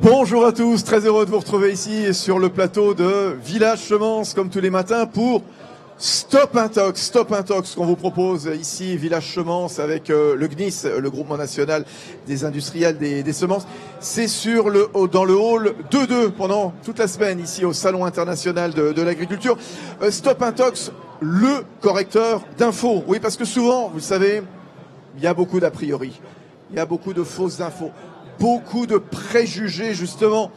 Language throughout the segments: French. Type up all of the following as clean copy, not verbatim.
Bonjour à tous, très heureux de vous retrouver ici sur le plateau de Village Semence, comme tous les matins, pour Stop Intox. Stop Intox qu'on vous propose ici, Village Semence, avec le GNIS, le Groupement National des Industriels des Semences. C'est dans le hall 2-2 pendant toute la semaine, ici au Salon International de l'Agriculture. Stop Intox, le correcteur d'infos. Oui, parce que souvent, vous le savez, il y a beaucoup d'a priori, il y a beaucoup de fausses infos, beaucoup de préjugés, justement,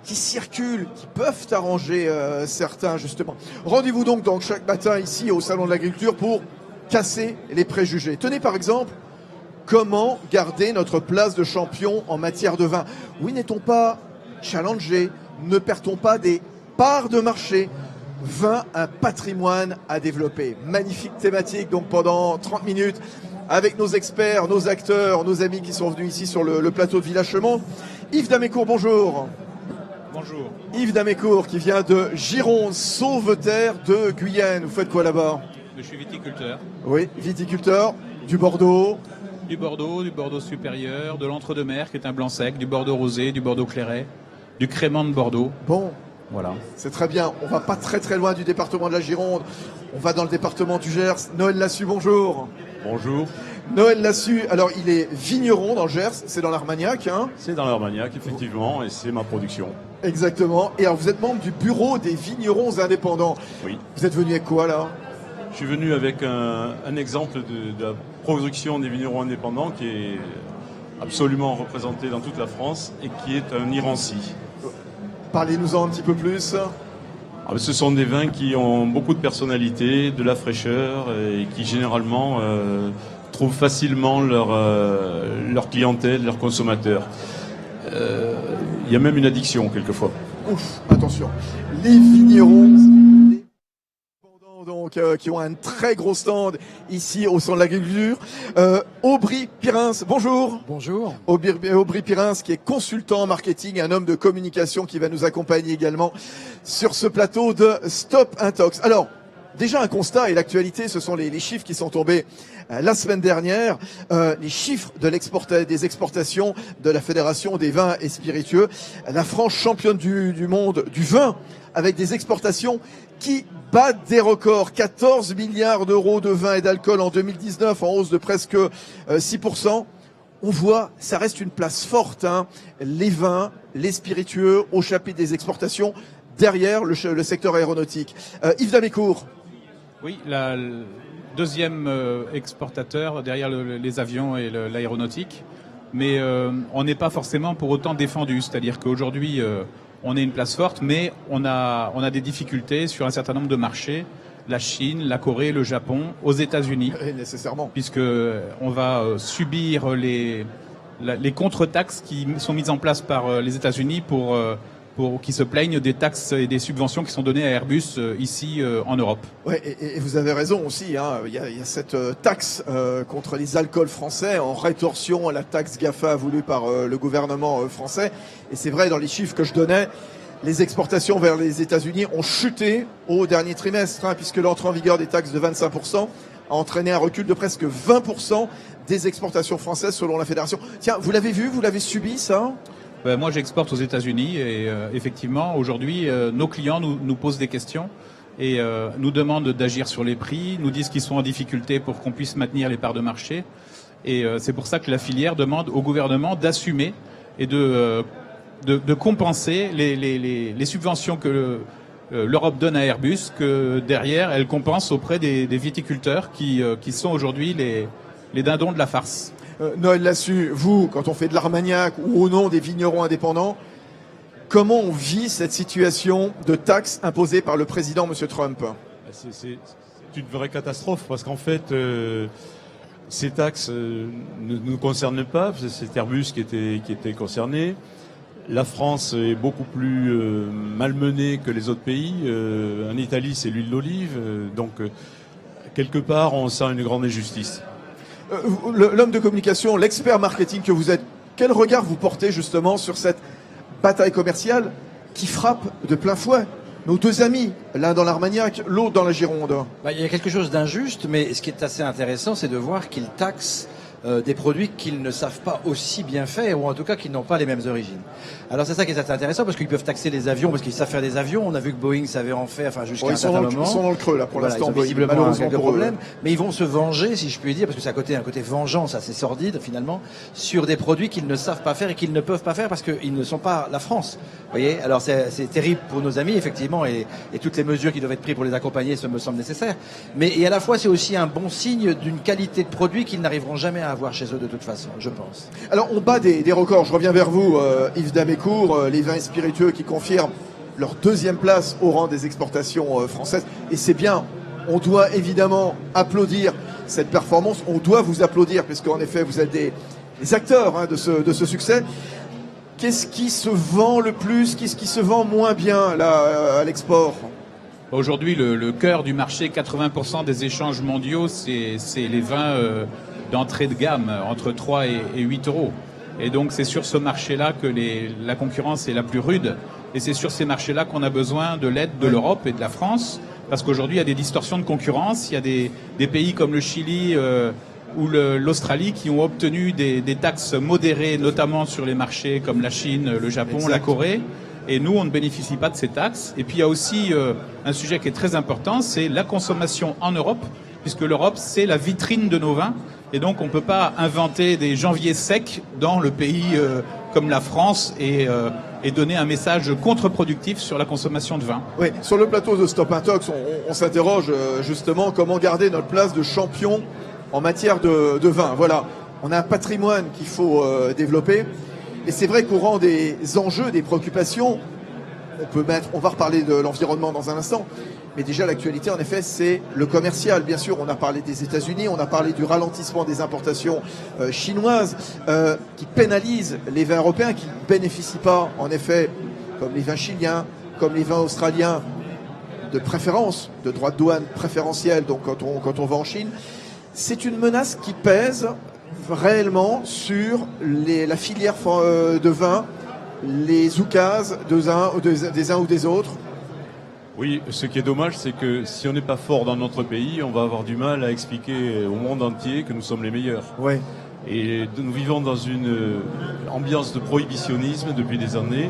qui circulent, qui peuvent arranger certains, justement. Rendez-vous donc chaque matin ici au Salon de l'Agriculture pour casser les préjugés. Tenez par exemple, comment garder notre place de champion en matière de vin? Oui, n'est-on pas challengé? Ne perd-on pas des parts de marché? Vin, un patrimoine à développer. Magnifique thématique donc pendant 30 minutes avec nos experts, nos acteurs, nos amis qui sont venus ici sur le plateau de Village Semence. Yves Damécourt, bonjour. Bonjour. Yves Damécourt qui vient de Gironde, Sauveterre de Guyenne. Vous faites quoi là-bas? Je suis viticulteur. Oui, viticulteur, du Bordeaux. Du Bordeaux supérieur, de l'Entre-deux-Mers qui est un blanc sec, du Bordeaux rosé, du Bordeaux clairet, du crément de Bordeaux. Bon, voilà. C'est très bien. On va pas très loin du département de la Gironde. On va dans le département du Gers. Noël Lassus, bonjour. Bonjour. Noël Lassus, alors il est vigneron dans le Gers, c'est dans l'Armagnac, hein? C'est dans l'Armagnac, effectivement, et c'est ma production. Exactement. Et alors vous êtes membre du bureau des vignerons indépendants. Oui. Vous êtes venu avec quoi là? Je suis venu avec un exemple de la production des vignerons indépendants qui est absolument représenté dans toute la France et qui est un Irancy. Parlez-nous-en un petit peu plus. Ce sont des vins qui ont beaucoup de personnalité, de la fraîcheur et qui généralement trouvent facilement leur clientèle, leurs consommateurs. Il y a même une addiction quelquefois. Ouf, attention. Les vignerons donc, qui ont un très gros stand ici au Salon de l'Agriculture. Aubry Pirins, bonjour. Bonjour. Aubry Pirins qui est consultant en marketing, un homme de communication qui va nous accompagner également sur ce plateau de Stop Intox. Alors, déjà un constat et l'actualité, ce sont les chiffres qui sont tombés la semaine dernière, les chiffres des exportations de la Fédération des vins et spiritueux. La France championne du monde du vin avec des exportations qui battent des records. 14 milliards d'euros de vin et d'alcool en 2019, en hausse de presque 6%. On voit, ça reste une place forte, hein, les vins, les spiritueux au chapitre des exportations, derrière le secteur aéronautique. Yves Damécourt. Oui, le deuxième exportateur derrière les avions et l'aéronautique, mais on n'est pas forcément pour autant défendu, c'est-à-dire qu'aujourd'hui on est une place forte, mais on a des difficultés sur un certain nombre de marchés, la Chine, la Corée, le Japon, aux États-Unis, nécessairement, puisque on va subir les contre-taxes qui sont mises en place par les États-Unis pour qui se plaignent des taxes et des subventions qui sont données à Airbus ici en Europe. Ouais, et vous avez raison aussi, hein, il y a cette taxe contre les alcools français en rétorsion à la taxe GAFA voulue par le gouvernement français. Et c'est vrai, dans les chiffres que je donnais, les exportations vers les États-Unis ont chuté au dernier trimestre, hein, puisque l'entrée en vigueur des taxes de 25% a entraîné un recul de presque 20% des exportations françaises selon la Fédération. Tiens, vous l'avez vu, vous l'avez subi ça? Moi, j'exporte aux États-Unis et effectivement, aujourd'hui, nos clients nous posent des questions et nous demandent d'agir sur les prix, nous disent qu'ils sont en difficulté pour qu'on puisse maintenir les parts de marché. Et c'est pour ça que la filière demande au gouvernement d'assumer et de compenser les subventions que l'Europe donne à Airbus, que derrière, elle compense auprès des viticulteurs qui sont aujourd'hui les dindons de la farce. Noël Lassus, vous, quand on fait de l'Armagnac ou au nom des vignerons indépendants, comment on vit cette situation de taxes imposées par le président M. Trump? C'est une vraie catastrophe parce qu'en fait, ces taxes ne nous concernent pas. C'est Airbus qui était concerné. La France est beaucoup plus malmenée que les autres pays. En Italie, c'est l'huile d'olive. Donc, quelque part, on sent une grande injustice. L'homme de communication, l'expert marketing que vous êtes, quel regard vous portez justement sur cette bataille commerciale qui frappe de plein fouet nos deux amis, l'un dans l'Armagnac, l'autre dans la Gironde? Il y a quelque chose d'injuste, mais ce qui est assez intéressant, c'est de voir qu'ils taxent des produits qu'ils ne savent pas aussi bien faire, ou en tout cas qui n'ont pas les mêmes origines. Alors c'est ça qui est assez intéressant, parce qu'ils peuvent taxer les avions, parce qu'ils savent faire des avions. On a vu que Boeing savait en faire, enfin jusqu'à un certain moment. Ils sont dans le creux là pour Voilà, l'instant. ils ont visiblement malheureusement quelques pour eux. problèmes, mais ils vont se venger, si je puis dire, parce que c'est un côté vengeance assez sordide finalement, sur des produits qu'ils ne savent pas faire et qu'ils ne peuvent pas faire parce qu'ils ne sont pas la France. Vous voyez, alors c'est terrible pour nos amis effectivement, et toutes les mesures qui doivent être prises pour les accompagner, ça me semble nécessaire. Mais et à la fois c'est aussi un bon signe d'une qualité de produit qu'ils n'arriveront jamais à avoir chez eux de toute façon, je pense. Alors on bat des records. Je reviens vers vous, Yves Damécourt, les vins et spiritueux qui confirment leur deuxième place au rang des exportations françaises. Et c'est bien. On doit évidemment applaudir cette performance. On doit vous applaudir, puisqu'en effet vous êtes des acteurs de ce succès. Qu'est-ce qui se vend le plus? Qu'est-ce qui se vend moins bien là à l'export? Aujourd'hui, le cœur du marché, 80% des échanges mondiaux, c'est les vins d'entrée de gamme, entre 3 et 8 euros. Et donc, c'est sur ce marché-là que la concurrence est la plus rude. Et c'est sur ces marchés-là qu'on a besoin de l'aide de l'Europe et de la France. Parce qu'aujourd'hui, il y a des distorsions de concurrence. Il y a des pays comme le Chili ou l'Australie qui ont obtenu des taxes modérées, notamment sur les marchés comme la Chine, le Japon, la Corée. Et nous, on ne bénéficie pas de ces taxes. Et puis, il y a aussi un sujet qui est très important, c'est la consommation en Europe, puisque l'Europe, c'est la vitrine de nos vins. Et donc, on ne peut pas inventer des janviers secs dans le pays comme la France et donner un message contre-productif sur la consommation de vin. Oui, sur le plateau de Stop Intox, on s'interroge justement comment garder notre place de champion en matière de vin. Voilà, on a un patrimoine qu'il faut développer. Et c'est vrai qu'au rang des enjeux, des préoccupations, on va reparler de l'environnement dans un instant, mais déjà l'actualité en effet c'est le commercial. Bien sûr, on a parlé des États-Unis, on a parlé du ralentissement des importations chinoises qui pénalisent les vins européens, qui ne bénéficient pas en effet, comme les vins chiliens, comme les vins australiens, de préférence, de droits de douane préférentiels, donc quand on va en Chine. C'est une menace qui pèse réellement sur la filière de vin, les oukases des uns ou des autres. Oui, ce qui est dommage, c'est que si on n'est pas fort dans notre pays, on va avoir du mal à expliquer au monde entier que nous sommes les meilleurs. Ouais. Et nous vivons dans une ambiance de prohibitionnisme depuis des années,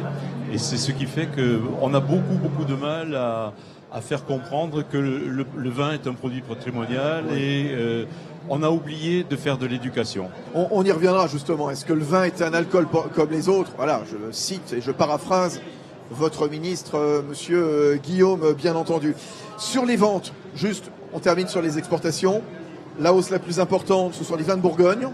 et c'est ce qui fait qu'on a beaucoup de mal à faire comprendre que le vin est un produit patrimonial, et on a oublié de faire de l'éducation. On y reviendra justement. Est-ce que le vin est un alcool comme les autres? Voilà, je cite et je paraphrase votre ministre, monsieur Guillaume, bien entendu. Sur les ventes, juste, on termine sur les exportations. La hausse la plus importante, ce sont les vins de Bourgogne,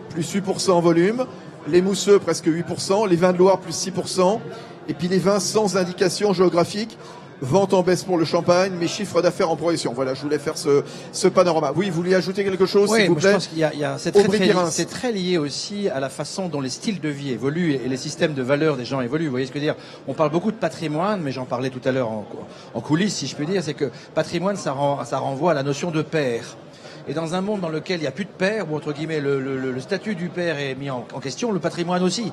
plus 8% en volume. Les mousseux, presque 8%. Les vins de Loire, plus 6%. Et puis les vins sans indication géographique. Vente en baisse pour le champagne, mais chiffre d'affaires en progression. Voilà, je voulais faire ce panorama. Oui, vous vouliez ajouter quelque chose, s'il vous plaît? Je pense qu'il y a c'est très lié aussi à la façon dont les styles de vie évoluent et les systèmes de valeurs des gens évoluent. Vous voyez ce que je veux dire? On parle beaucoup de patrimoine, mais j'en parlais tout à l'heure en coulisses, si je puis dire, c'est que patrimoine, ça renvoie à la notion de père. Et dans un monde dans lequel il n'y a plus de père, ou entre guillemets le statut du père est mis en question, le patrimoine aussi.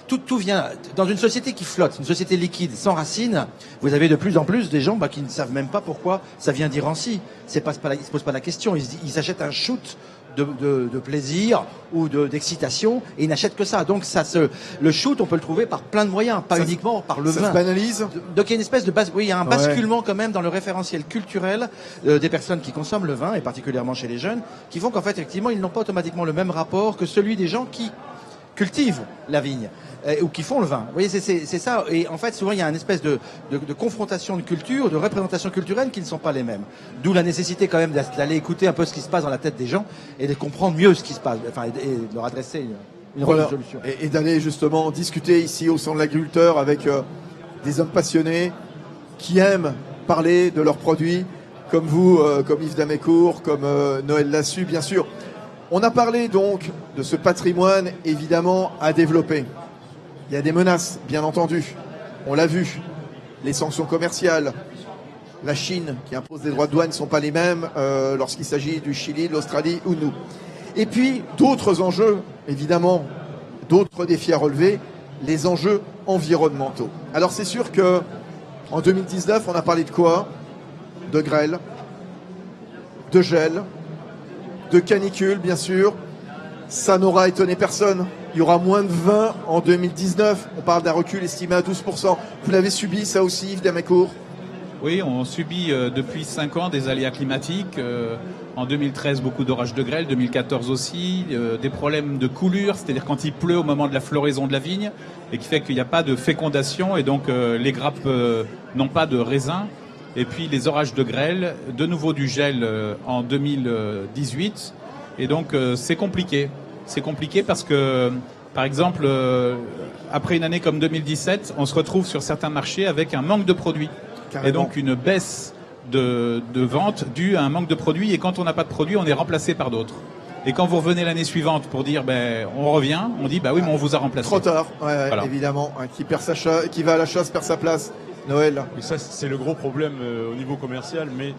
Tout vient dans une société qui flotte, une société liquide, sans racines. Vous avez de plus en plus des gens qui ne savent même pas pourquoi ça vient d'Irancy. Ils se posent pas la question. Ils s'achètent un shoot de plaisir ou d'excitation, et ils n'achètent que ça. Donc le shoot, on peut le trouver par plein de moyens, pas uniquement par le vin. Ça se banalise. Donc il y a une espèce de il y a un basculement quand même dans le référentiel culturel des personnes qui consomment le vin, et particulièrement chez les jeunes, qui font qu'en fait effectivement ils n'ont pas automatiquement le même rapport que celui des gens qui cultivent la vigne ou qui font le vin. Vous voyez, c'est ça. Et en fait, souvent, il y a une espèce de confrontation de culture, de représentation culturelle qui ne sont pas les mêmes. D'où la nécessité quand même d'aller écouter un peu ce qui se passe dans la tête des gens et de comprendre mieux ce qui se passe, enfin, et de leur adresser une résolution. Et d'aller justement discuter ici au sein de l'agriculteur avec des hommes passionnés qui aiment parler de leurs produits, comme vous, comme Yves Damécourt, comme Noël Lassus, bien sûr. On a parlé donc de ce patrimoine, évidemment, à développer. Il y a des menaces, bien entendu. On l'a vu. Les sanctions commerciales. La Chine, qui impose des droits de douane, ne sont pas les mêmes lorsqu'il s'agit du Chili, de l'Australie ou de nous. Et puis, d'autres enjeux, évidemment, d'autres défis à relever, les enjeux environnementaux. Alors, c'est sûr que en 2019, on a parlé de quoi? De grêle, de gel, de canicule, bien sûr. Ça n'aura étonné personne. Il y aura moins de vin en 2019. On parle d'un recul estimé à 12%. Vous l'avez subi, ça aussi, Yves Damécourt? Oui, on subit depuis 5 ans des aléas climatiques. En 2013, beaucoup d'orages de grêle, 2014 aussi, des problèmes de coulure, c'est-à-dire quand il pleut au moment de la floraison de la vigne, et qui fait qu'il n'y a pas de fécondation, et donc les grappes n'ont pas de raisin. Et puis les orages de grêle, de nouveau du gel en 2018, et donc c'est compliqué. C'est compliqué parce que, par exemple, après une année comme 2017, on se retrouve sur certains marchés avec un manque de produits. Carrément. Et donc une baisse de vente due à un manque de produits. Et quand on n'a pas de produits, on est remplacé par d'autres. Et quand vous revenez l'année suivante pour dire on revient, on dit oui, mais on vous a remplacé. Trop tard, voilà. Évidemment. Qui va à la chasse perd sa place. Noël. Et ça, c'est le gros problème au niveau commercial, mais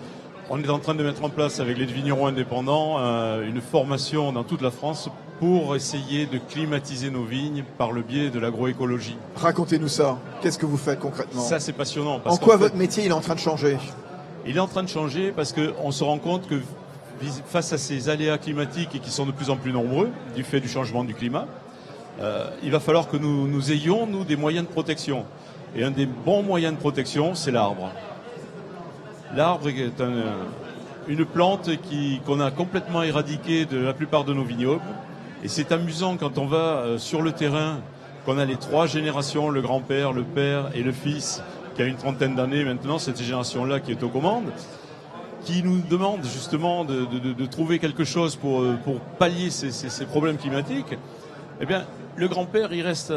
on est en train de mettre en place avec les vignerons indépendants une formation dans toute la France pour essayer de climatiser nos vignes par le biais de l'agroécologie. Racontez-nous ça. Qu'est-ce que vous faites concrètement? Ça, c'est passionnant. En quoi votre métier il est en train de changer? Il est en train de changer parce qu'on se rend compte que face à ces aléas climatiques et qui sont de plus en plus nombreux du fait du changement du climat, il va falloir que nous ayons, nous, des moyens de protection. Et un des bons moyens de protection, c'est l'arbre. L'arbre est une plante qu'on a complètement éradiquée de la plupart de nos vignobles. Et c'est amusant quand on va sur le terrain, qu'on a les 3 générations, le grand-père, le père et le fils, qui a une trentaine d'années maintenant, cette génération-là qui est aux commandes, qui nous demande justement de trouver quelque chose pour pallier ces problèmes climatiques. Eh bien, le grand-père, il reste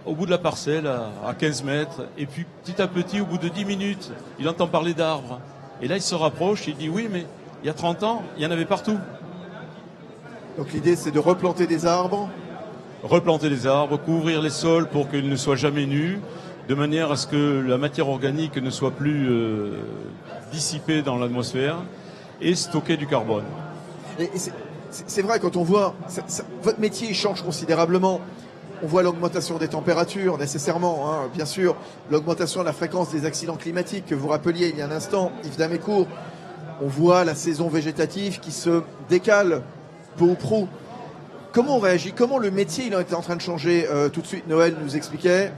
au bout de la parcelle, à 15 mètres, et puis petit à petit, au bout de 10 minutes, il entend parler d'arbres. Et là, il se rapproche, il dit oui, mais il y a 30 ans, il y en avait partout. Donc l'idée, c'est de replanter des arbres? Replanter des arbres, couvrir les sols pour qu'ils ne soient jamais nus, de manière à ce que la matière organique ne soit plus dissipée dans l'atmosphère, et stocker du carbone. Et c'est vrai, quand on voit... votre métier il change considérablement. On voit l'augmentation des températures, nécessairement, hein, bien sûr, l'augmentation de la fréquence des accidents climatiques que vous rappeliez il y a un instant, Yves Damécourt. On voit la saison végétative qui se décale peu ou prou. Comment on réagit? Comment le métier il est en train de changer? Tout de suite, Noël nous expliquait,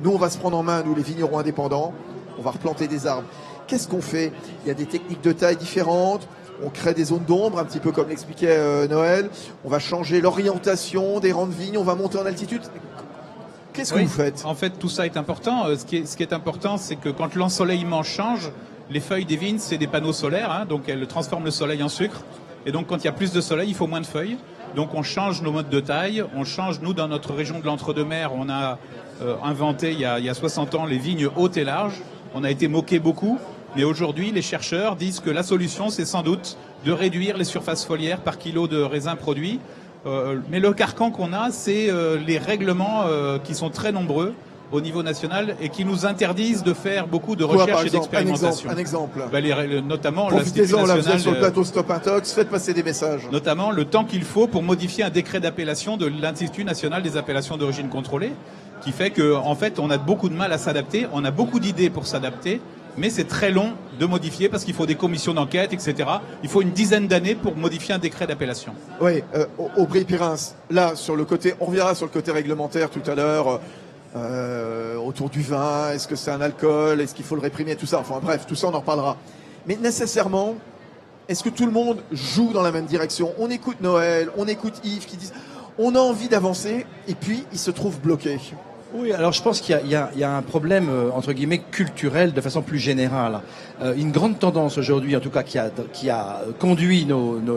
nous on va se prendre en main, nous les vignerons indépendants, on va replanter des arbres. Qu'est-ce qu'on fait? Il y a des techniques de taille différentes. On crée des zones d'ombre, un petit peu comme l'expliquait Noël. On va changer l'orientation des rangs de vignes, on va monter en altitude. Qu'est-ce que vous faites? En fait, tout ça est important. Ce qui est important, c'est que quand l'ensoleillement change, les feuilles des vignes, c'est des panneaux solaires, hein, donc elles transforment le soleil en sucre. Et donc, quand il y a plus de soleil, il faut moins de feuilles. Donc, on change nos modes de taille. On change, nous, dans notre région de l'Entre-deux-Mers, on a inventé, il y a 60 ans, les vignes hautes et larges. On a été moqué beaucoup. Mais aujourd'hui, les chercheurs disent que la solution, c'est sans doute de réduire les surfaces foliaires par kilo de raisin produit. Mais le carcan qu'on a, c'est les règlements qui sont très nombreux au niveau national et qui nous interdisent de faire beaucoup de recherche et d'expérimentation. Un exemple. Notamment profitez-en, là, vous êtes sur le plateau Stop Intox, faites passer des messages. Notamment le temps qu'il faut pour modifier un décret d'appellation de l'Institut national des appellations d'origine contrôlée, qui fait qu'en fait, on a beaucoup de mal à s'adapter, on a beaucoup d'idées pour s'adapter, mais c'est très long de modifier parce qu'il faut des commissions d'enquête, etc. Il faut une dizaine d'années pour modifier un décret d'appellation. Oui, Aubry-Pirins, là, sur le côté, on reviendra sur le côté réglementaire tout à l'heure, autour du vin, est-ce que c'est un alcool, est-ce qu'il faut le réprimer, tout ça, enfin bref, tout ça on en reparlera. Mais nécessairement, est-ce que tout le monde joue dans la même direction? On écoute Noël, on écoute Yves qui disent on a envie d'avancer et puis il se trouve bloqué. Oui, alors je pense qu'il y a un problème, entre guillemets, culturel de façon plus générale. Une grande tendance aujourd'hui, en tout cas, qui a conduit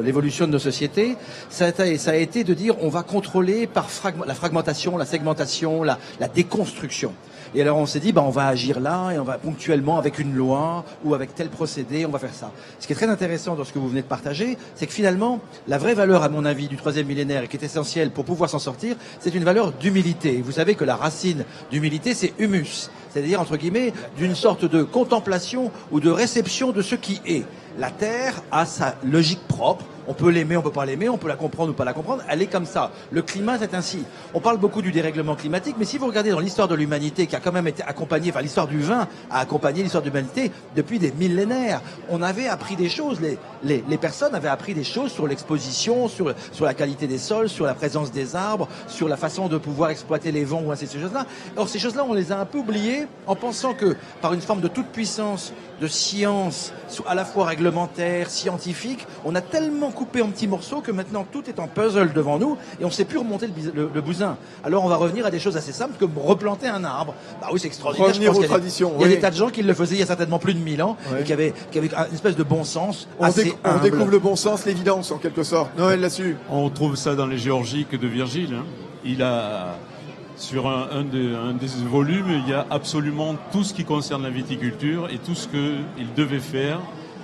l'évolution de nos sociétés, ça a été de dire on va contrôler par la fragmentation, la segmentation, la déconstruction. Et alors on s'est dit, on va agir là et on va ponctuellement avec une loi ou avec tel procédé, on va faire ça. Ce qui est très intéressant dans ce que vous venez de partager, c'est que finalement, la vraie valeur, à mon avis, du 3e millénaire et qui est essentielle pour pouvoir s'en sortir, c'est une valeur d'humilité. Vous savez que la racine d'humilité, c'est humus, c'est-à-dire, entre guillemets, d'une sorte de contemplation ou de réception de ce qui est. La Terre a sa logique propre. On peut l'aimer, on peut pas l'aimer, on peut la comprendre ou pas la comprendre. Elle est comme ça. Le climat, c'est ainsi. On parle beaucoup du dérèglement climatique, mais si vous regardez dans l'histoire de l'humanité, qui a quand même été accompagnée, enfin l'histoire du vin a accompagné l'histoire de l'humanité depuis des millénaires, on avait appris des choses. Les personnes avaient appris des choses sur l'exposition, sur la qualité des sols, sur la présence des arbres, sur la façon de pouvoir exploiter les vents ou ainsi de ces choses-là. Or, ces choses-là, on les a un peu oubliées en pensant que par une forme de toute puissance, de science, à la fois réglementaire, scientifique, on a tellement coupé en petits morceaux que maintenant tout est en puzzle devant nous et on ne sait plus remonter le bousin. Alors on va revenir à des choses assez simples comme replanter un arbre. Bah oui, c'est extraordinaire. Revenir aux traditions. Il y a des tas de gens qui le faisaient il y a certainement plus de 1000 ans et qui avaient une espèce de bon sens assez humble. On découvre le bon sens, l'évidence en quelque sorte. Noël là-dessus. On trouve ça dans les Géorgiques de Virgile. Hein. Il a, sur un des volumes, il y a absolument tout ce qui concerne la viticulture et tout ce qu'il devait faire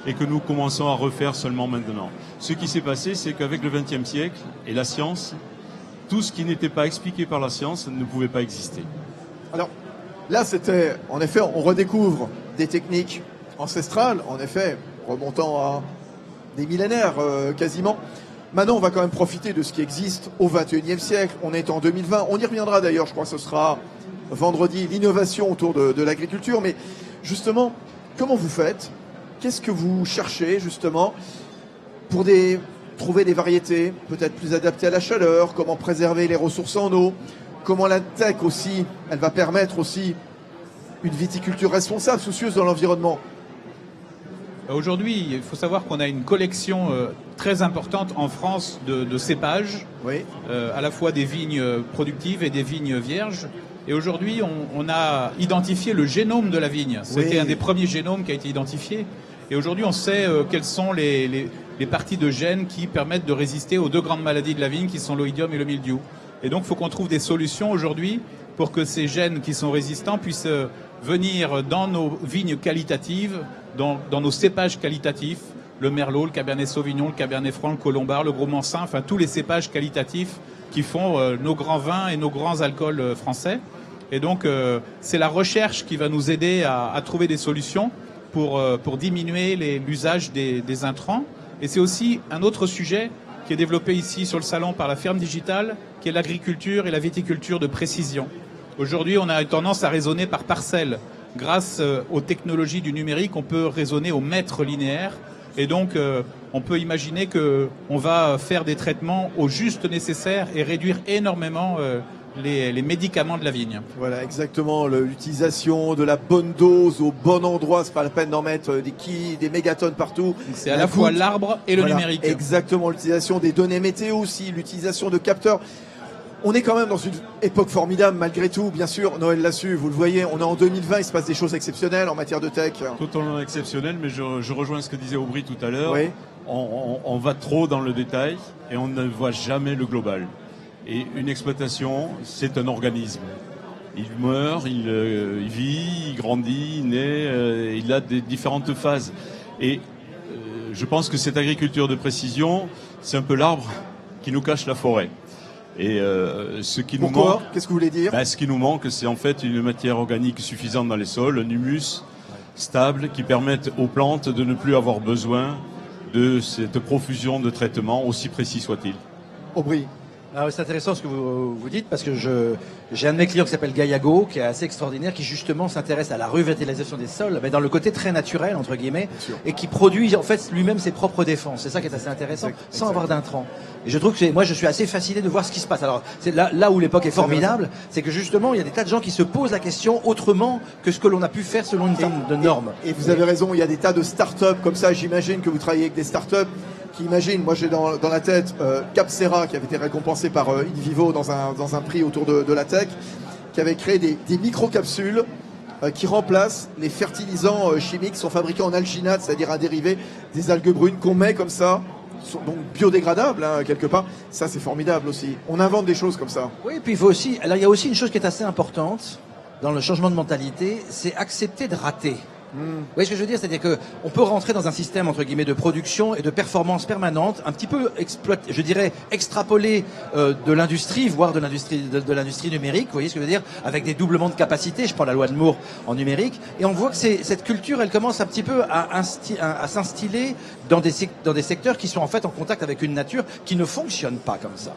et que nous commençons à refaire seulement maintenant. Ce qui s'est passé, c'est qu'avec le XXe siècle et la science, tout ce qui n'était pas expliqué par la science ne pouvait pas exister. Alors, là, c'était, en effet, on redécouvre des techniques ancestrales, en effet, remontant à des millénaires quasiment. Maintenant, on va quand même profiter de ce qui existe au XXIe siècle. On est en 2020. On y reviendra d'ailleurs, je crois que ce sera vendredi, l'innovation autour de l'agriculture. Mais justement, comment vous faites ? Qu'est-ce que vous cherchez justement pour trouver des variétés peut-être plus adaptées à la chaleur ? Comment préserver les ressources en eau ? Comment la tech aussi, elle va permettre aussi une viticulture responsable, soucieuse de l'environnement ? Aujourd'hui, il faut savoir qu'on a une collection très importante en France de cépages, oui. À la fois des vignes productives et des vignes vierges. Et aujourd'hui, on a identifié le génome de la vigne. C'était un des premiers génomes qui a été identifié. Et aujourd'hui, on sait quelles sont les parties de gènes qui permettent de résister aux deux grandes maladies de la vigne, qui sont l'oïdium et le mildiou. Et donc, il faut qu'on trouve des solutions aujourd'hui pour que ces gènes qui sont résistants puissent venir dans nos vignes qualitatives, dans nos cépages qualitatifs, le merlot, le cabernet sauvignon, le cabernet franc, le colombard, le gros mansin, enfin tous les cépages qualitatifs qui font nos grands vins et nos grands alcools français. Et donc, c'est la recherche qui va nous aider à trouver des solutions pour diminuer l'usage des intrants. Et c'est aussi un autre sujet qui est développé ici sur le salon par la ferme digitale, qui est l'agriculture et la viticulture de précision. Aujourd'hui, on a tendance à raisonner par parcelle. Grâce aux technologies du numérique, on peut raisonner au mètre linéaire. Et donc, on peut imaginer qu'on va faire des traitements au juste nécessaire et réduire énormément les médicaments de la vigne. Voilà, exactement. L'utilisation de la bonne dose au bon endroit. C'est pas la peine d'en mettre des mégatonnes partout. C'est à la fois l'arbre et le numérique. Exactement. L'utilisation des données météo aussi, l'utilisation de capteurs. On est quand même dans une époque formidable malgré tout, bien sûr. Noël l'a su, vous le voyez, on est en 2020, il se passe des choses exceptionnelles en matière de tech. Totalement exceptionnel, mais je rejoins ce que disait Aubry tout à l'heure. Oui. On va trop dans le détail et on ne voit jamais le global. Et une exploitation, c'est un organisme. Il meurt, il vit, il grandit, il naît, il a des différentes phases. Et je pense que cette agriculture de précision, c'est un peu l'arbre qui nous cache la forêt. Et ce qui nous manque, qu'est-ce que vous voulez dire ? Ce qui nous manque, c'est en fait une matière organique suffisante dans les sols, un humus stable qui permette aux plantes de ne plus avoir besoin de cette profusion de traitements, aussi précis soit-il. Aubry. Ah, c'est intéressant ce que vous dites parce que j'ai un de mes clients qui s'appelle Gaillago, qui est assez extraordinaire, qui justement s'intéresse à la revitalisation des sols, mais dans le côté très naturel entre guillemets, et qui produit en fait lui-même ses propres défenses. C'est ça qui est assez intéressant, sans avoir d'intrants. Et je trouve que moi je suis assez fasciné de voir ce qui se passe. Alors c'est là où l'époque est formidable, c'est que justement il y a des tas de gens qui se posent la question autrement que ce que l'on a pu faire selon une forme de normes. Et vous avez raison, il y a des tas de start-up comme ça. J'imagine que vous travaillez avec des start-up qui imaginent. Moi j'ai dans la tête Capsera qui avait été récompensé par InVivo dans un prix autour de la tech, qui avait créé des microcapsules qui remplacent les fertilisants chimiques qui sont fabriqués en alginate, c'est-à-dire un dérivé des algues brunes qu'on met comme ça, donc biodégradables quelque part. Ça c'est formidable aussi. On invente des choses comme ça. Oui, puis il y a aussi une chose qui est assez importante dans le changement de mentalité, c'est accepter de rater. Vous voyez ce que je veux dire? C'est-à-dire que on peut rentrer dans un système, entre guillemets, de production et de performance permanente, un petit peu je dirais, extrapolé de l'industrie, voire de l'industrie numérique, vous voyez ce que je veux dire? Avec des doublements de capacité, je prends la loi de Moore en numérique, et on voit que cette culture, elle commence un petit peu à s'instiller dans des secteurs qui sont en fait en contact avec une nature qui ne fonctionne pas comme ça.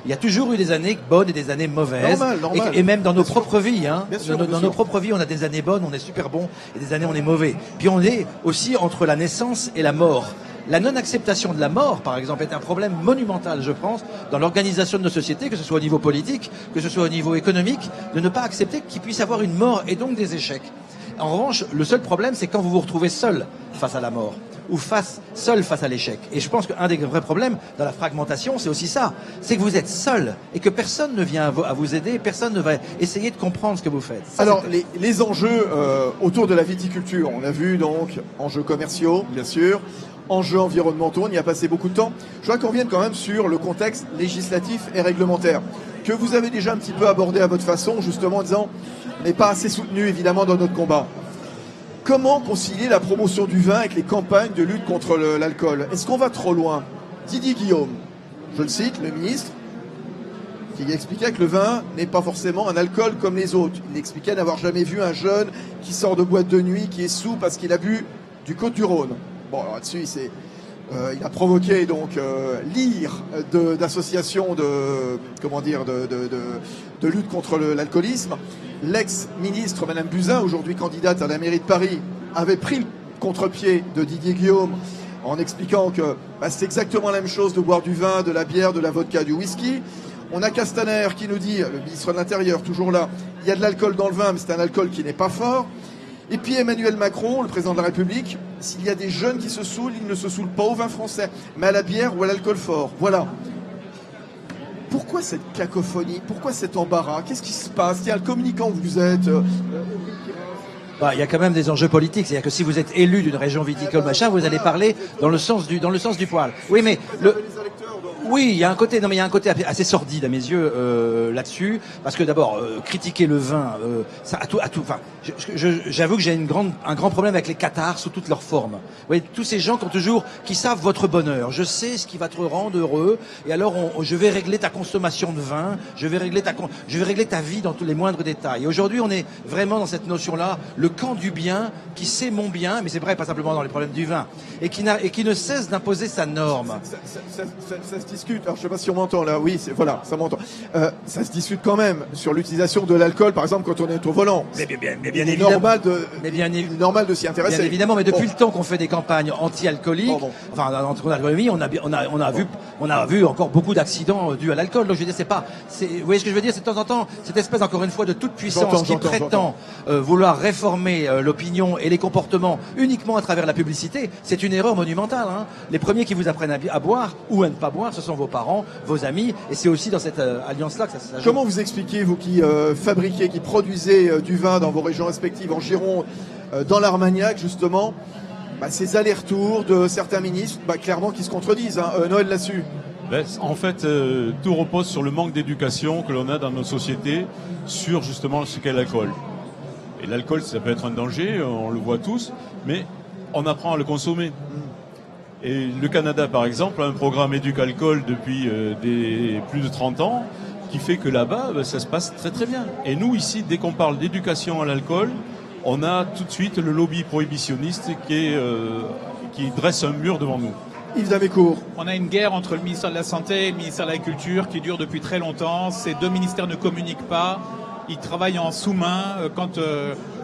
Il y a toujours eu des années bonnes et des années mauvaises. Normal. Et même dans nos propres vies, hein. Bien sûr. Dans nos propres vies, on a des années bonnes, on est super bon, et des années on est mauvais. Puis on est aussi entre la naissance et la mort. La non-acceptation de la mort, par exemple, est un problème monumental, je pense, dans l'organisation de nos sociétés, que ce soit au niveau politique, que ce soit au niveau économique, de ne pas accepter qu'il puisse y avoir une mort et donc des échecs. En revanche, le seul problème, c'est quand vous vous retrouvez seul face à la mort ou seul face à l'échec. Et je pense qu'un des vrais problèmes dans la fragmentation, c'est aussi ça. C'est que vous êtes seul et que personne ne vient à vous aider, personne ne va essayer de comprendre ce que vous faites. Ça, alors, les enjeux autour de la viticulture, on a vu donc enjeux commerciaux, bien sûr, enjeux environnementaux, on y a passé beaucoup de temps. Je voudrais qu'on revienne quand même sur le contexte législatif et réglementaire, que vous avez déjà un petit peu abordé à votre façon, justement en disant, mais pas assez soutenu évidemment dans notre combat. Comment concilier la promotion du vin avec les campagnes de lutte contre l'alcool? Est-ce qu'on va trop loin? Didier Guillaume, je le cite, le ministre, qui expliquait que le vin n'est pas forcément un alcool comme les autres. Il expliquait n'avoir jamais vu un jeune qui sort de boîte de nuit, qui est saoul parce qu'il a bu du Côte-du-Rhône. Bon, alors là-dessus, il a provoqué donc l'ire d'associations de lutte contre l'alcoolisme. L'ex-ministre Madame Buzyn, aujourd'hui candidate à la mairie de Paris, avait pris le contre-pied de Didier Guillaume en expliquant que c'est exactement la même chose de boire du vin, de la bière, de la vodka, du whisky. On a Castaner qui nous dit, le ministre de l'Intérieur, toujours là, il y a de l'alcool dans le vin, mais c'est un alcool qui n'est pas fort. Et puis Emmanuel Macron, le président de la République, s'il y a des jeunes qui se saoulent, ils ne se saoulent pas au vin français, mais à la bière ou à l'alcool fort. Voilà. Pourquoi cette cacophonie? Pourquoi cet embarras? Qu'est-ce qui se passe? Il y a le communicant que vous êtes. Il y a quand même des enjeux politiques. C'est-à-dire que si vous êtes élu d'une région viticole, machin, vous allez parler dans le sens du poil. Oui, mais oui, il y a un côté assez sordide à mes yeux là-dessus, parce que d'abord critiquer le vin, ça à tout. Enfin, j'avoue que j'ai un grand problème avec les cathares sous toutes leurs formes. Vous voyez, tous ces gens qui savent votre bonheur. Je sais ce qui va te rendre heureux, et alors je vais régler ta consommation de vin, je vais régler ta vie dans tous les moindres détails. Et aujourd'hui, on est vraiment dans cette notion-là, le camp du bien, qui sait mon bien, mais c'est vrai pas simplement dans les problèmes du vin, et qui ne cesse d'imposer sa norme. Ça se discute. Alors je sais pas si on m'entend là. Oui, voilà, ça m'entend. Ça se discute quand même sur l'utilisation de l'alcool, par exemple, quand on est au volant. Mais bien évidemment. Normal de s'y intéresser. Bien évidemment, mais depuis le temps qu'on fait des campagnes anti-alcooliques, enfin anti-alcoolémie, on a vu encore beaucoup d'accidents dus à l'alcool. Donc je veux dire, vous voyez ce que je veux dire, c'est de temps en temps cette espèce, encore une fois, de toute puissance qui prétend vouloir réformer l'opinion et les comportements uniquement à travers la publicité. C'est une erreur monumentale. Hein. Les premiers qui vous apprennent à boire ou à ne pas boire, ce sont vos parents, vos amis, et c'est aussi dans cette alliance-là que ça se joue. Comment vous expliquez, vous qui fabriquez, qui produisez du vin dans vos régions respectives, en Gironde, dans l'Armagnac, justement, ces allers-retours de certains ministres, clairement, qui se contredisent, hein. Noël là-dessus. En fait, tout repose sur le manque d'éducation que l'on a dans nos sociétés sur justement ce qu'est l'alcool. Et l'alcool, ça peut être un danger, on le voit tous, mais on apprend à le consommer. Et le Canada, par exemple, a un programme éduc-alcool depuis plus de 30 ans, qui fait que là-bas, ça se passe très très bien. Et nous, ici, dès qu'on parle d'éducation à l'alcool, on a tout de suite le lobby prohibitionniste qui dresse un mur devant nous. Yves Damécourt. On a une guerre entre le ministère de la Santé et le ministère de la Culture qui dure depuis très longtemps. Ces deux ministères ne communiquent pas. Ils travaillent en sous-main. Quand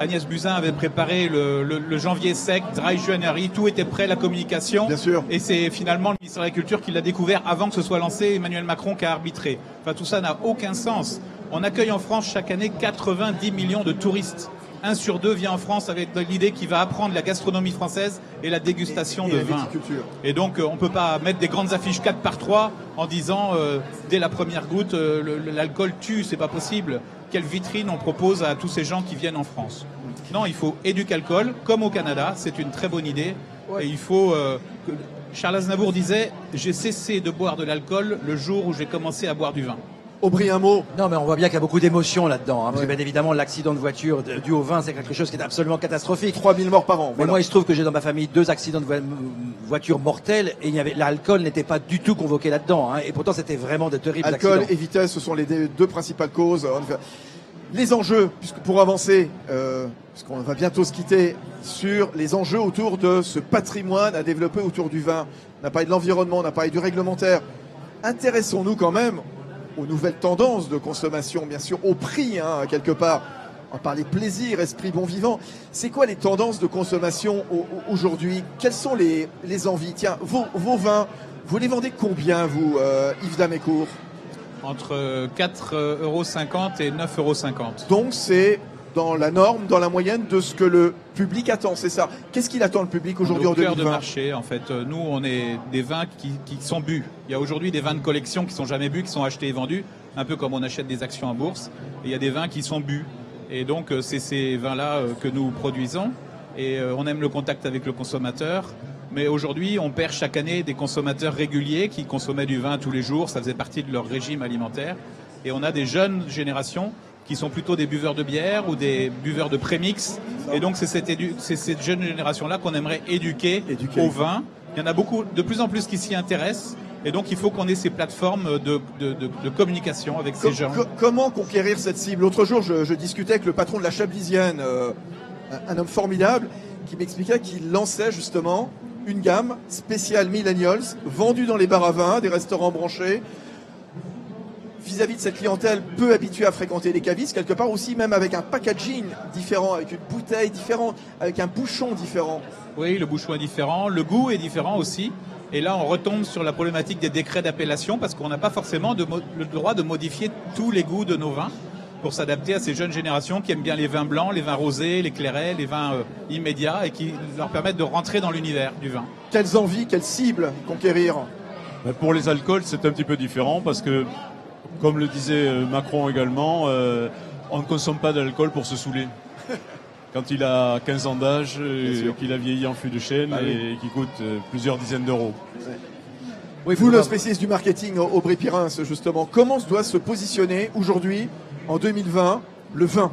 Agnès Buzyn avait préparé le janvier sec, Dry January, tout était prêt, la communication. Bien sûr. Et c'est finalement le ministère de la Culture qui l'a découvert avant que ce soit lancé, Emmanuel Macron qui a arbitré. Enfin, tout ça n'a aucun sens. On accueille en France chaque année 90 millions de touristes. 1 sur 2 vient en France avec l'idée qu'il va apprendre la gastronomie française et la dégustation de vin. Et donc, on ne peut pas mettre des grandes affiches 4x3 en disant dès la première goutte, l'alcool tue, c'est pas possible. Quelle vitrine on propose à tous ces gens qui viennent en France? Non, il faut éduc-alcool, comme au Canada, c'est une très bonne idée. Ouais. Et il faut... Charles Aznavour disait « J'ai cessé de boire de l'alcool le jour où j'ai commencé à boire du vin ». Aubry, un mot. Non, mais on voit bien qu'il y a beaucoup d'émotions là-dedans. Parce que bien évidemment, l'accident de voiture dû au vin, c'est quelque chose qui est absolument catastrophique. 3000 morts par an. Mais moi, il se trouve que j'ai dans ma famille 2 accidents de voiture mortels et l'alcool n'était pas du tout convoqué là-dedans. Et pourtant, c'était vraiment de terribles alcool accidents. et vitesse, ce sont les deux principales causes. Les enjeux, puisque pour avancer, puisqu'on va bientôt se quitter, sur les enjeux autour de ce patrimoine à développer autour du vin. On a parlé de l'environnement, on a parlé du réglementaire. Intéressons-nous quand même aux nouvelles tendances de consommation, bien sûr, au prix, quelque part. On parle plaisir, esprit bon vivant. C'est quoi les tendances de consommation aujourd'hui? Quelles sont les envies? Tiens, vos vins, vous les vendez combien, vous, Yves Damécourt? Entre 4,50 € et 9,50 €. Donc c'est dans la norme, dans la moyenne de ce que le public attend, c'est ça. Qu'est-ce qu'il attend le public aujourd'hui en 2020? Au cœur de marché, en fait. Nous, on est des vins qui sont bu. Il y a aujourd'hui des vins de collection qui sont jamais bu, qui sont achetés et vendus, un peu comme on achète des actions en bourse. Et il y a des vins qui sont bu. Et donc, c'est ces vins-là que nous produisons. Et on aime le contact avec le consommateur. Mais aujourd'hui, on perd chaque année des consommateurs réguliers qui consommaient du vin tous les jours. Ça faisait partie de leur régime alimentaire. Et on a des jeunes générations qui sont plutôt des buveurs de bière ou des buveurs de prémix. Et donc, c'est cette jeune génération-là qu'on aimerait éduquer au vin. Il y en a beaucoup, de plus en plus qui s'y intéressent. Et donc, il faut qu'on ait ces plateformes de communication avec ces gens. Comment conquérir cette cible? L'autre jour, je discutais avec le patron de la Chablisienne, un homme formidable, qui m'expliquait qu'il lançait justement une gamme spéciale Millennials, vendue dans les bars à vin, des restaurants branchés, vis-à-vis de cette clientèle peu habituée à fréquenter les cavistes, quelque part aussi même avec un packaging différent, avec une bouteille différente, avec un bouchon différent. Oui, le bouchon est différent, le goût est différent aussi. Et là, on retombe sur la problématique des décrets d'appellation parce qu'on n'a pas forcément le droit de modifier tous les goûts de nos vins pour s'adapter à ces jeunes générations qui aiment bien les vins blancs, les vins rosés, les clairets, les vins immédiats et qui leur permettent de rentrer dans l'univers du vin. Quelles envies, quelles cibles conquérir? Pour les alcools, c'est un petit peu différent parce que, comme le disait Macron également, on ne consomme pas d'alcool pour se saouler. Quand il a 15 ans d'âge, qu'il a vieilli en fût de chêne et qui coûte plusieurs dizaines d'euros. Oui, vous, le spécialiste du marketing, Aubry Pirins, justement, comment doit se positionner aujourd'hui, en 2020, le vin?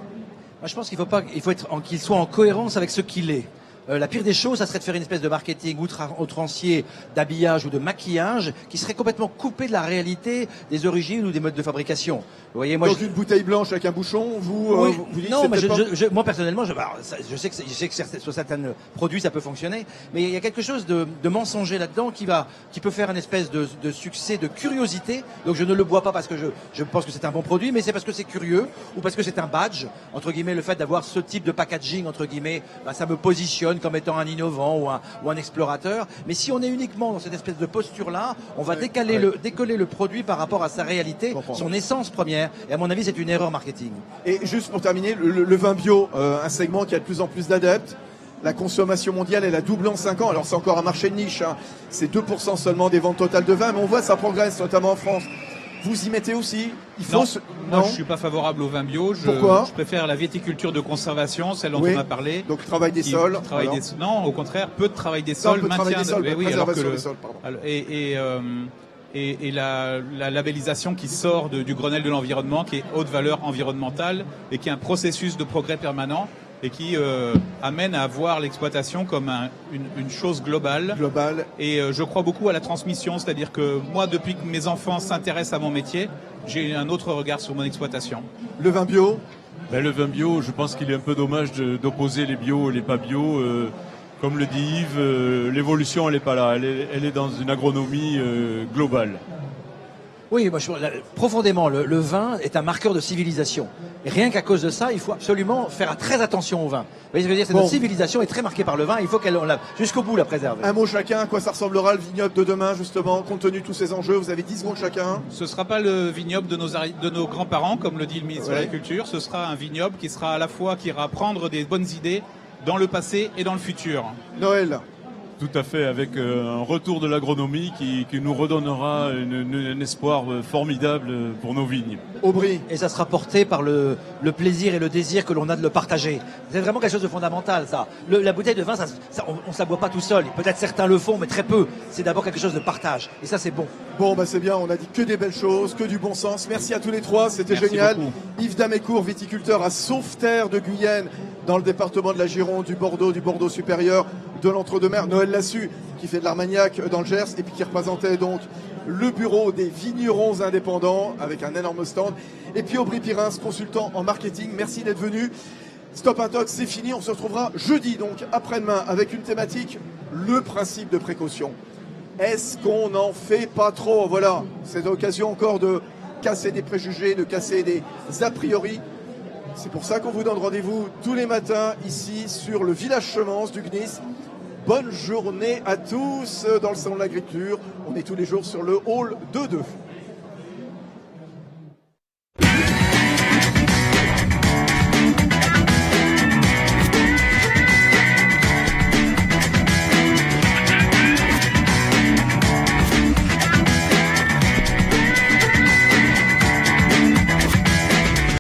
Moi, je pense qu'il faut qu'il soit en cohérence avec ce qu'il est. La pire des choses, ça serait de faire une espèce de marketing outrancier d'habillage ou de maquillage qui serait complètement coupé de la réalité des origines ou des modes de fabrication. Vous voyez, moi, donc une bouteille blanche avec un bouchon, vous dites non, mais pas... moi personnellement, je sais que sur certains produits ça peut fonctionner, mais il y a quelque chose de mensonger là-dedans qui peut faire une espèce de succès, de curiosité. Donc je ne le bois pas parce que je pense que c'est un bon produit, mais c'est parce que c'est curieux ou parce que c'est un badge entre guillemets. Le fait d'avoir ce type de packaging entre guillemets, ça me positionne comme étant un innovant ou un explorateur. Mais si on est uniquement dans cette espèce de posture-là, on va décoller le produit par rapport à sa réalité, son essence première. Et à mon avis, c'est une erreur marketing. Et juste pour terminer, le vin bio, un segment qui a de plus en plus d'adeptes. La consommation mondiale, elle a doublé en 5 ans. Alors c'est encore un marché de niche. C'est 2% seulement des ventes totales de vin, mais on voit ça progresse, notamment en France. Vous y mettez aussi? Non, je suis pas favorable au vin bio. Pourquoi? Je préfère la viticulture de conservation, celle dont on a parlé. Donc travail des sols. Non, au contraire, peu de travail des sols, et la labellisation qui sort du Grenelle de l'environnement, qui est haute valeur environnementale et qui est un processus de progrès permanent et qui amène à voir l'exploitation comme une chose globale. Et je crois beaucoup à la transmission, c'est-à-dire que moi, depuis que mes enfants s'intéressent à mon métier, j'ai un autre regard sur mon exploitation. Le vin bio? Le vin bio, je pense qu'il est un peu dommage d'opposer les bio et les pas bio. Comme le dit Yves, l'évolution, elle n'est pas là. Elle est dans une agronomie globale. Oui, moi, profondément, le vin est un marqueur de civilisation. Et rien qu'à cause de ça, il faut absolument faire très attention au vin. Vous voyez ce que je veux dire? Notre civilisation est très marquée par le vin. Il faut jusqu'au bout la préserver. Un mot chacun, à quoi ça ressemblera le vignoble de demain, justement, compte tenu de tous ces enjeux? Vous avez 10 secondes chacun. Ce ne sera pas le vignoble de nos grands-parents, comme le dit le ministre de l'Agriculture. Ce sera un vignoble qui ira prendre des bonnes idées dans le passé et dans le futur. Noël. Tout à fait, avec un retour de l'agronomie qui nous redonnera un espoir formidable pour nos vignes. Aubry. Et ça sera porté par le plaisir et le désir que l'on a de le partager. C'est vraiment quelque chose de fondamental, ça. La bouteille de vin, on ne la boit pas tout seul. Peut-être certains le font, mais très peu. C'est d'abord quelque chose de partage. Et ça, c'est bon. Bon, bah c'est bien, on a dit que des belles choses, que du bon sens. Merci à tous les trois, c'était génial. Beaucoup. Yves Damécourt, viticulteur à Sauveterre de Guyenne, dans le département de la Gironde, du Bordeaux supérieur, de l'Entre-deux-Mers. Noël Lassus, qui fait de l'Armagnac dans le Gers, et puis qui représentait donc le bureau des vignerons indépendants, avec un énorme stand. Et puis Aubry Pirins, consultant en marketing. Merci d'être venu. Stop Intox, c'est fini. On se retrouvera jeudi, donc après-demain, avec une thématique, le principe de précaution. Est-ce qu'on n'en fait pas trop? Voilà, c'est l'occasion encore de casser des préjugés, de casser des a priori. C'est pour ça qu'on vous donne rendez-vous tous les matins ici sur le village Chemance du Gnis. Bonne journée à tous dans le salon de l'agriculture. On est tous les jours sur le hall 2-2.